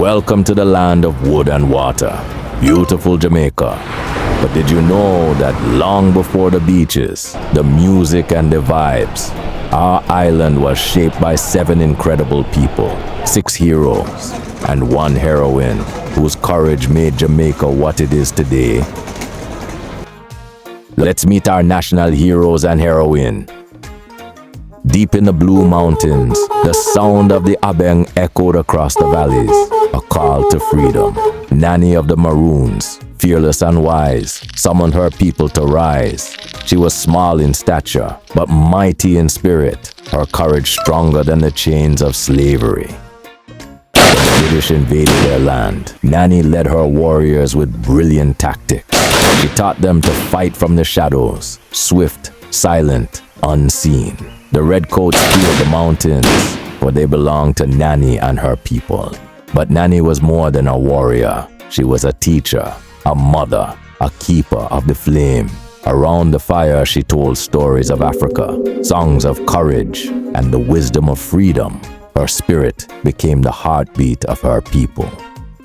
Welcome to the land of wood and water, beautiful Jamaica. But did you know that long before the beaches, the music and the vibes, our island was shaped by 7 incredible people, 6 heroes, and 1 heroine whose courage made Jamaica what it is today? Let's meet our national heroes and heroine. Deep in the Blue Mountains, the sound of the Abeng echoed across the valleys, a call to freedom. Nanny of the Maroons, fearless and wise, summoned her people to rise. She was small in stature, but mighty in spirit, her courage stronger than the chains of slavery. When the British invaded their land, Nanny led her warriors with brilliant tactics. She taught them to fight from the shadows, swift, silent, unseen. The redcoats feared the mountains, for they belonged to Nanny and her people. But Nanny was more than a warrior. She was a teacher, a mother, a keeper of the flame. Around the fire, she told stories of Africa, songs of courage, and the wisdom of freedom. Her spirit became the heartbeat of her people.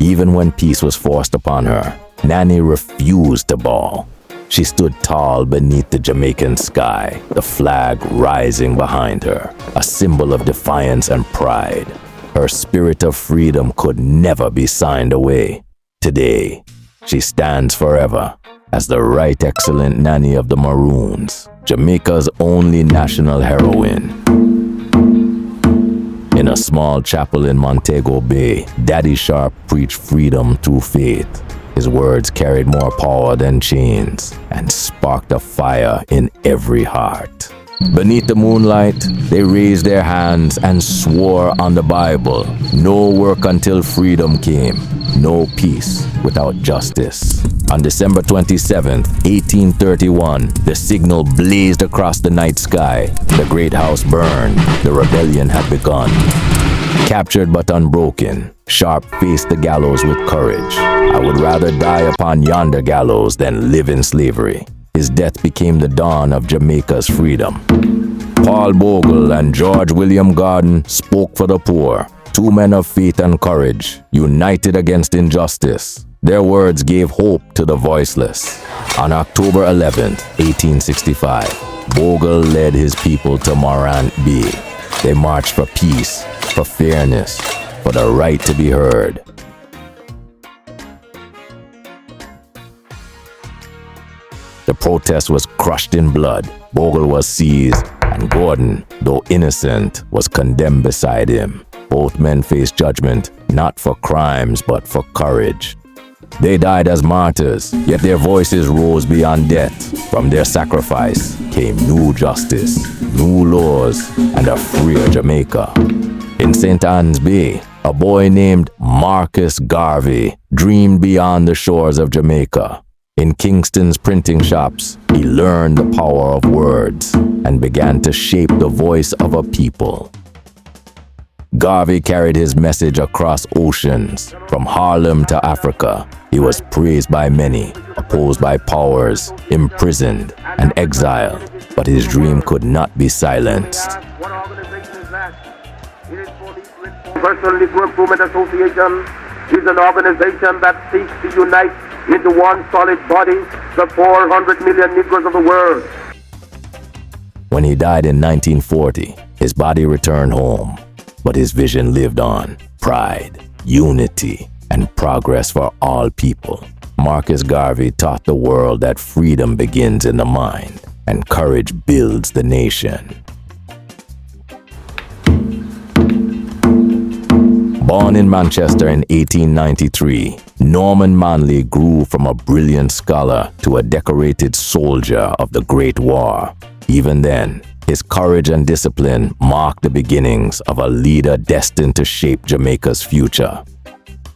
Even when peace was forced upon her, Nanny refused to bow. She stood tall beneath the Jamaican sky, the flag rising behind her, a symbol of defiance and pride. Her spirit of freedom could never be signed away. Today, she stands forever as the Right Excellent Nanny of the Maroons, Jamaica's only national heroine. In a small chapel in Montego Bay, Daddy Sharpe preached freedom through faith. His words carried more power than chains and sparked a fire in every heart. Beneath the moonlight, they raised their hands and swore on the Bible, no work until freedom came, no peace without justice. On December 27th, 1831, the signal blazed across the night sky. The great house burned. The rebellion had begun. Captured but unbroken, Sharpe faced the gallows with courage. I would rather die upon yonder gallows than live in slavery. His death became the dawn of Jamaica's freedom. Paul Bogle and George William Garden spoke for the poor, 2 men of faith and courage, united against injustice. Their words gave hope to the voiceless. On October 11, 1865, Bogle led his people to Morant Bay. They marched for peace, for fairness, for the right to be heard. The protest was crushed in blood. Bogle was seized, and Gordon, though innocent, was condemned beside him. Both men faced judgment, not for crimes, but for courage. They died as martyrs, yet their voices rose beyond death. From their sacrifice came new justice, new laws, and a freer Jamaica. In St. Anne's Bay, a boy named Marcus Garvey dreamed beyond the shores of Jamaica. In Kingston's printing shops, he learned the power of words and began to shape the voice of a people. Garvey carried his message across oceans, from Harlem to Africa. He was praised by many, opposed by powers, imprisoned and exiled, but his dream could not be silenced. What organization is that? It is for the Personal Negro Improvement Association. Is an organization that seeks to unite into one solid body the 400 million Negroes of the world. When he died in 1940, his body returned home, but his vision lived on. Pride, unity, and progress for all people. Marcus Garvey taught the world that freedom begins in the mind, and courage builds the nation. Born in Manchester in 1893, Norman Manley grew from a brilliant scholar to a decorated soldier of the Great War. Even then, his courage and discipline marked the beginnings of a leader destined to shape Jamaica's future.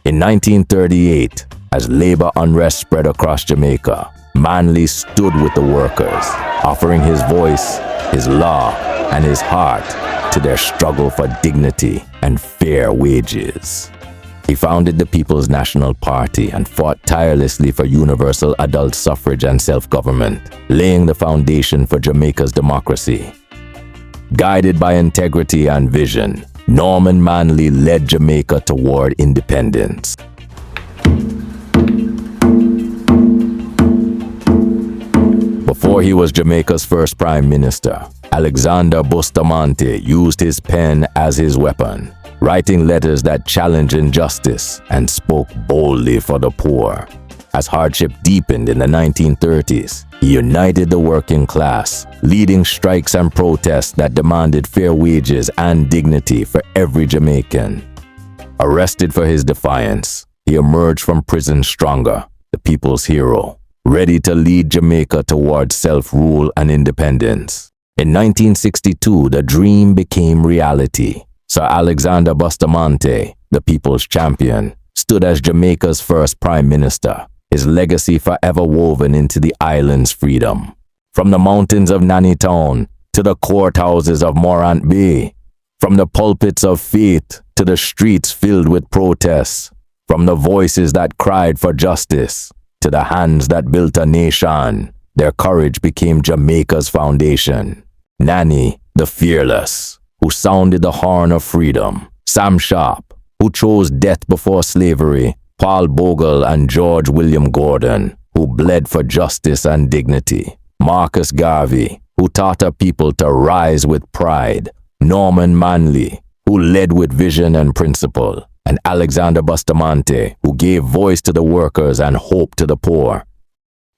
In 1938, as labor unrest spread across Jamaica, Manley stood with the workers, offering his voice, his law, and his heart to their struggle for dignity and fair wages. He founded the People's National Party and fought tirelessly for universal adult suffrage and self-government, laying the foundation for Jamaica's democracy. Guided by integrity and vision, Norman Manley led Jamaica toward independence. Before he was Jamaica's first prime minister, Alexander Bustamante used his pen as his weapon, writing letters that challenged injustice and spoke boldly for the poor. As hardship deepened in the 1930s, he united the working class, leading strikes and protests that demanded fair wages and dignity for every Jamaican. Arrested for his defiance, he emerged from prison stronger, the people's hero, ready to lead Jamaica towards self-rule and independence. In 1962, the dream became reality. Sir Alexander Bustamante, the people's champion, stood as Jamaica's first prime minister, his legacy forever woven into the island's freedom. From the mountains of Nanny to the courthouses of Morant Bay, from the pulpits of faith to the streets filled with protests, from the voices that cried for justice to the hands that built a nation, their courage became Jamaica's foundation. Nanny, the fearless, who sounded the horn of freedom. Sam Sharpe, who chose death before slavery. Paul Bogle and George William Gordon, who bled for justice and dignity. Marcus Garvey, who taught a people to rise with pride. Norman Manley, who led with vision and principle. And Alexander Bustamante, who gave voice to the workers and hope to the poor.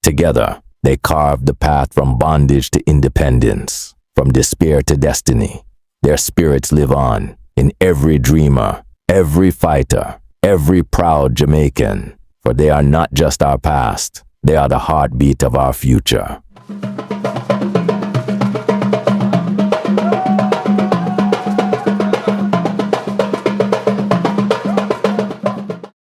Together, they carved the path from bondage to independence, from despair to destiny. Their spirits live on in every dreamer, every fighter, every proud Jamaican, for they are not just our past, they are the heartbeat of our future.